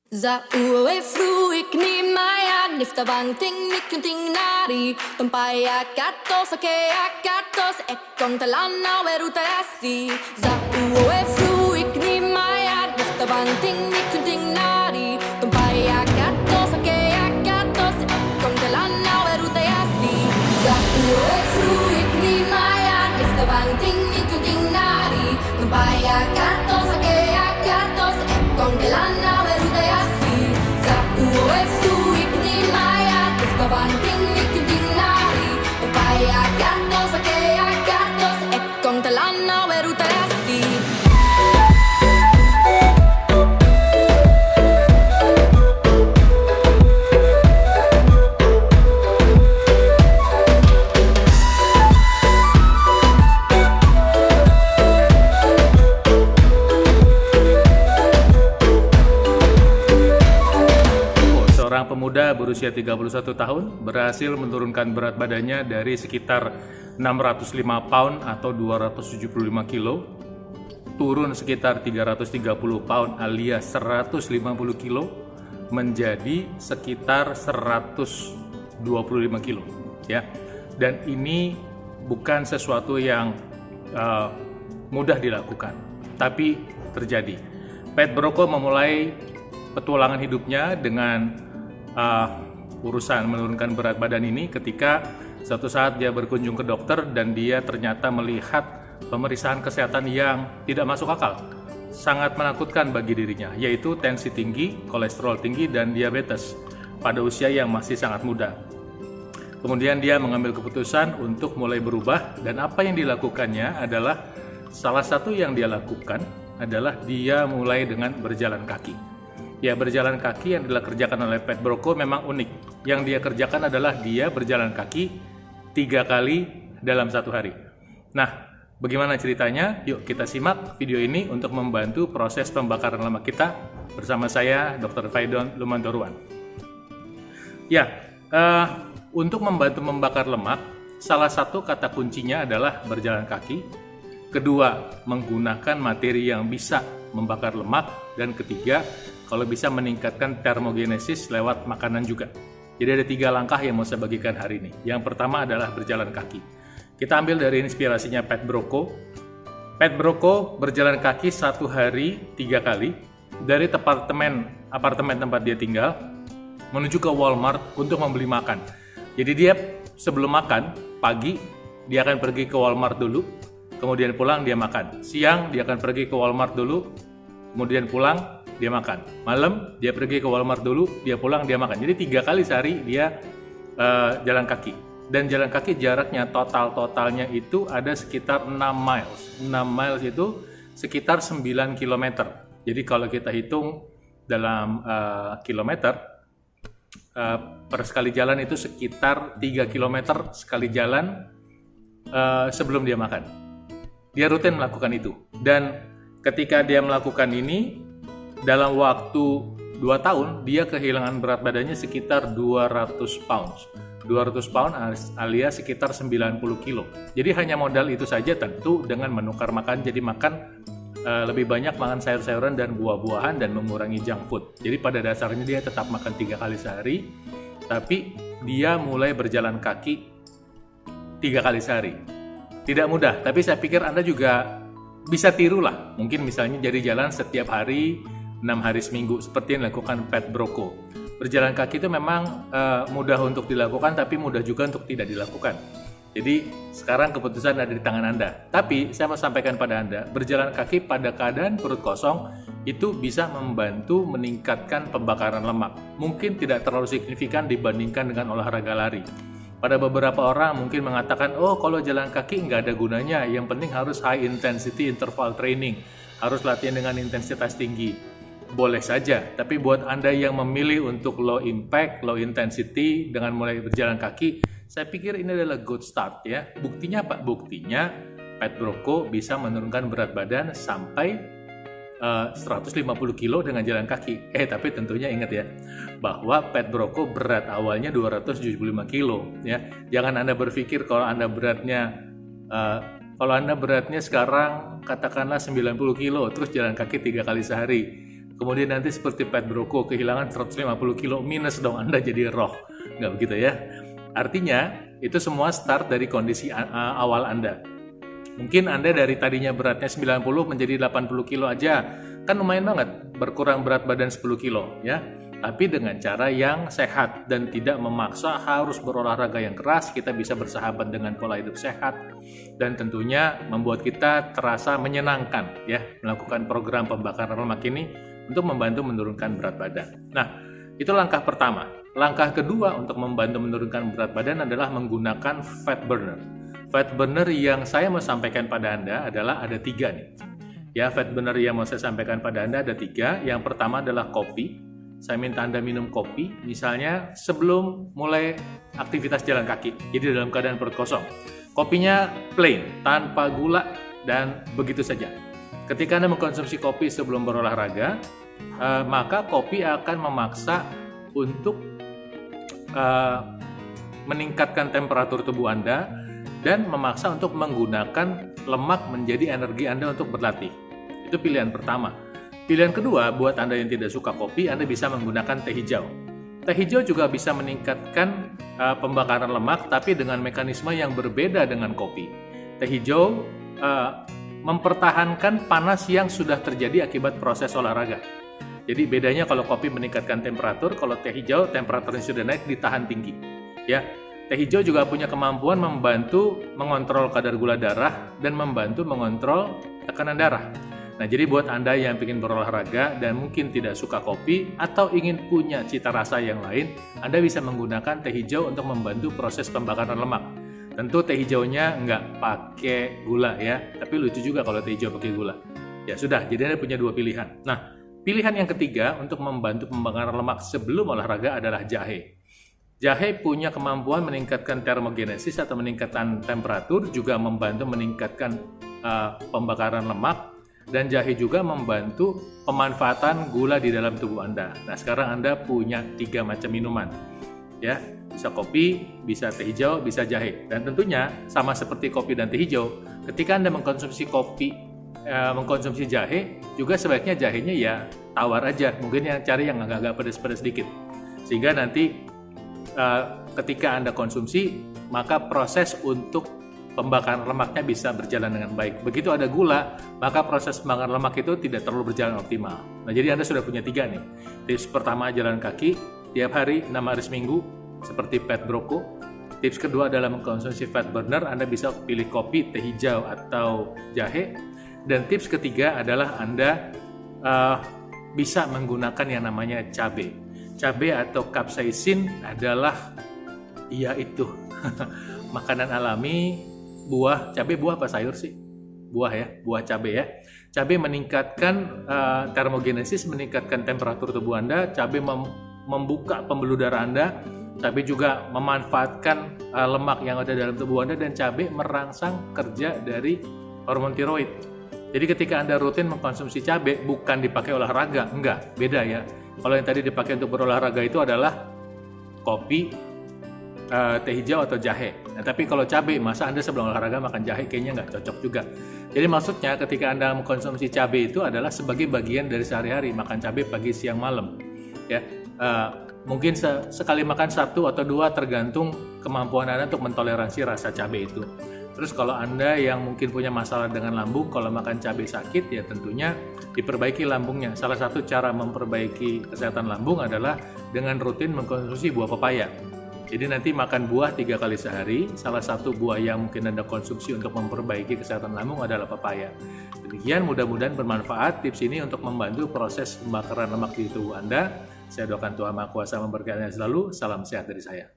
Za ue fruik ni maya nifta banting nikunting nari tumpaya katos ake akatos ekong talana weruta yasi. Za ue fruik ni maya nifta banting nikunting nari tumpaya katos ake akatos ekong talana weruta yasi. Za ue fruik ni maya nifta banting nikunting nari tumpaya katos ake akatos ekong talana weruta yasi. Ue fruik ni maya nifta banting nikunting nari tumpaya katos ake akatos ekong talana weruta yasi. Seorang pemuda berusia 31 tahun berhasil menurunkan berat badannya dari sekitar 605 pound atau 275 kilo turun sekitar 330 pound alias 150 kilo menjadi sekitar 125 kilo ya. Dan ini bukan sesuatu yang mudah dilakukan, tapi terjadi. Pat Brocco memulai petualangan hidupnya dengan urusan menurunkan berat badan ini ketika suatu saat dia berkunjung ke dokter dan dia ternyata melihat pemeriksaan kesehatan yang tidak masuk akal, sangat menakutkan bagi dirinya, yaitu tensi tinggi, kolesterol tinggi, dan diabetes pada usia yang masih sangat muda. Kemudian dia mengambil keputusan untuk mulai berubah, dan apa yang dilakukannya adalah salah satu yang dia lakukan adalah dia mulai dengan berjalan kaki. Ya, berjalan kaki yang dikerjakan oleh Pat Brocco memang unik. Yang dia kerjakan adalah dia berjalan kaki 3 kali dalam satu hari. Nah, bagaimana ceritanya? Yuk kita simak video ini untuk membantu proses pembakaran lemak kita bersama saya, Dr. Faidon Lumantoruan. Ya, untuk membantu membakar lemak, salah satu kata kuncinya adalah berjalan kaki. Kedua, menggunakan materi yang bisa membakar lemak. Dan ketiga, kalau bisa meningkatkan termogenesis lewat makanan juga. Jadi ada 3 langkah yang mau saya bagikan hari ini. Yang pertama adalah berjalan kaki. Kita ambil dari inspirasinya Pat Brocco. Pat Brocco berjalan kaki 1 hari 3 kali dari apartemen tempat dia tinggal menuju ke Walmart untuk membeli makan. Jadi dia sebelum makan pagi dia akan pergi ke Walmart dulu, kemudian pulang dia makan. Siang dia akan pergi ke Walmart dulu, kemudian pulang dia makan. Malam dia pergi ke Walmart dulu, dia pulang dia makan. Jadi 3 kali sehari dia jalan kaki. Dan jalan kaki jaraknya totalnya itu ada sekitar 6 miles. 6 miles itu sekitar 9 km. Jadi kalau kita hitung dalam kilometer, per sekali jalan itu sekitar 3 km sekali jalan sebelum dia makan. Dia rutin melakukan itu. Dan ketika dia melakukan ini, dalam waktu 2 tahun, dia kehilangan berat badannya sekitar 200 pounds. 200 pound alias sekitar 90 kilo. Jadi hanya modal itu saja, tentu dengan menukar makan, jadi makan lebih banyak makan sayur-sayuran dan buah-buahan dan mengurangi junk food. Jadi pada dasarnya dia tetap makan 3 kali sehari, tapi dia mulai berjalan kaki 3 kali sehari. Tidak mudah, tapi saya pikir Anda juga bisa tirulah. Mungkin misalnya jadi jalan setiap hari 6 hari seminggu seperti yang dilakukan Pat Brocco. Berjalan kaki itu memang mudah untuk dilakukan, tapi mudah juga untuk tidak dilakukan. Jadi sekarang keputusan ada di tangan Anda. Tapi saya mau sampaikan pada Anda, berjalan kaki pada keadaan perut kosong itu bisa membantu meningkatkan pembakaran lemak. Mungkin tidak terlalu signifikan dibandingkan dengan olahraga lari. Pada beberapa orang mungkin mengatakan, oh kalau jalan kaki nggak ada gunanya, yang penting harus high intensity interval training, harus latihan dengan intensitas tinggi. Boleh saja, tapi buat Anda yang memilih untuk low impact, low intensity dengan mulai berjalan kaki, saya pikir ini adalah good start ya. Buktinya apa? Buktinya Pat Brocco bisa menurunkan berat badan sampai 150 kilo dengan jalan kaki. Tapi tentunya ingat ya, bahwa Pat Brocco berat awalnya 275 kilo ya. Jangan Anda berpikir kalau Anda beratnya sekarang katakanlah 90 kilo terus jalan kaki 3 kali sehari. kemudian nanti seperti Pat Broko kehilangan 150 kilo minus dong, Anda jadi roh. Nggak begitu ya. Artinya itu semua start dari kondisi awal Anda. Mungkin Anda dari tadinya beratnya 90 menjadi 80 kilo aja, kan lumayan banget, berkurang berat badan 10 kilo ya. Tapi dengan cara yang sehat dan tidak memaksa harus berolahraga yang keras, kita bisa bersahabat dengan pola hidup sehat dan tentunya membuat kita terasa menyenangkan ya melakukan program pembakaran lemak ini untuk membantu menurunkan berat badan. Nah, itu langkah pertama. Langkah kedua untuk membantu menurunkan berat badan adalah menggunakan fat burner. Fat burner yang saya mau sampaikan pada Anda adalah ada 3 nih. Ya, fat burner yang mau saya sampaikan pada Anda ada 3. Yang pertama adalah kopi. Saya minta Anda minum kopi, misalnya sebelum mulai aktivitas jalan kaki, jadi dalam keadaan perut kosong. Kopinya plain, tanpa gula, dan begitu saja. Ketika Anda mengkonsumsi kopi sebelum berolahraga, maka kopi akan memaksa untuk meningkatkan temperatur tubuh Anda dan memaksa untuk menggunakan lemak menjadi energi Anda untuk berlatih. Itu pilihan pertama. Pilihan kedua, buat Anda yang tidak suka kopi, Anda bisa menggunakan teh hijau. Teh hijau juga bisa meningkatkan pembakaran lemak, tapi dengan mekanisme yang berbeda dengan kopi. Teh hijau mempertahankan panas yang sudah terjadi akibat proses olahraga. Jadi bedanya kalau kopi meningkatkan temperatur, kalau teh hijau temperaturnya sudah naik ditahan tinggi. Ya, teh hijau juga punya kemampuan membantu mengontrol kadar gula darah dan membantu mengontrol tekanan darah. Nah, jadi buat Anda yang ingin berolahraga dan mungkin tidak suka kopi atau ingin punya cita rasa yang lain, Anda bisa menggunakan teh hijau untuk membantu proses pembakaran lemak. Tentu teh hijaunya nggak pakai gula ya, tapi lucu juga kalau teh hijau pakai gula. Ya sudah, jadi Anda punya 2 pilihan. Nah, pilihan yang ketiga untuk membantu pembakaran lemak sebelum olahraga adalah jahe. Jahe punya kemampuan meningkatkan termogenesis atau meningkatkan temperatur, juga membantu meningkatkan pembakaran lemak. Dan jahe juga membantu pemanfaatan gula di dalam tubuh Anda. Nah, sekarang Anda punya 3 macam minuman. Ya, bisa kopi, bisa teh hijau, bisa jahe. Dan tentunya sama seperti kopi dan teh hijau, ketika Anda mengkonsumsi kopi, mengkonsumsi jahe, juga sebaiknya jahenya ya tawar aja. Mungkin yang cari yang agak-agak pedas-pedas sedikit. Sehingga nanti ketika Anda konsumsi, maka proses untuk pembakaran lemaknya bisa berjalan dengan baik. Begitu ada gula, maka proses pembakaran lemak itu tidak terlalu berjalan optimal. Nah, jadi Anda sudah punya 3 nih. Tips pertama, jalan kaki tiap hari 6 hari seminggu seperti Pat Broko. Tips kedua adalah mengkonsumsi fat burner. Anda bisa pilih kopi, teh hijau atau jahe. Dan tips ketiga adalah Anda bisa menggunakan yang namanya cabai. Cabai atau capsaicin adalah yaitu makanan alami. Buah, cabai buah apa sayur sih? Buah ya, buah cabai ya. Cabai meningkatkan termogenesis, meningkatkan temperatur tubuh Anda. Cabai membuka pembuluh darah Anda. Cabai juga memanfaatkan lemak yang ada dalam tubuh Anda, dan cabai merangsang kerja dari hormon tiroid. Jadi ketika Anda rutin mengkonsumsi cabai, bukan dipakai olahraga, enggak, beda ya. Kalau yang tadi dipakai untuk berolahraga itu adalah kopi, teh hijau atau jahe. Nah, tapi kalau cabai, masa Anda sebelum olahraga makan jahe, kayaknya nggak cocok juga. Jadi maksudnya ketika Anda mengkonsumsi cabai itu adalah sebagai bagian dari sehari-hari, makan cabai pagi, siang, malam. Ya, mungkin sekali makan 1 atau 2 tergantung kemampuan Anda untuk mentoleransi rasa cabai itu. Terus kalau Anda yang mungkin punya masalah dengan lambung, kalau makan cabai sakit, ya tentunya diperbaiki lambungnya. Salah satu cara memperbaiki kesehatan lambung adalah dengan rutin mengkonsumsi buah pepaya. Jadi nanti makan buah 3 kali sehari, salah satu buah yang mungkin Anda konsumsi untuk memperbaiki kesehatan lambung adalah pepaya. Demikian, mudah-mudahan bermanfaat tips ini untuk membantu proses pembakaran lemak di tubuh Anda. Saya doakan Tuhan Maha Kuasa memberkati Anda selalu. Salam sehat dari saya.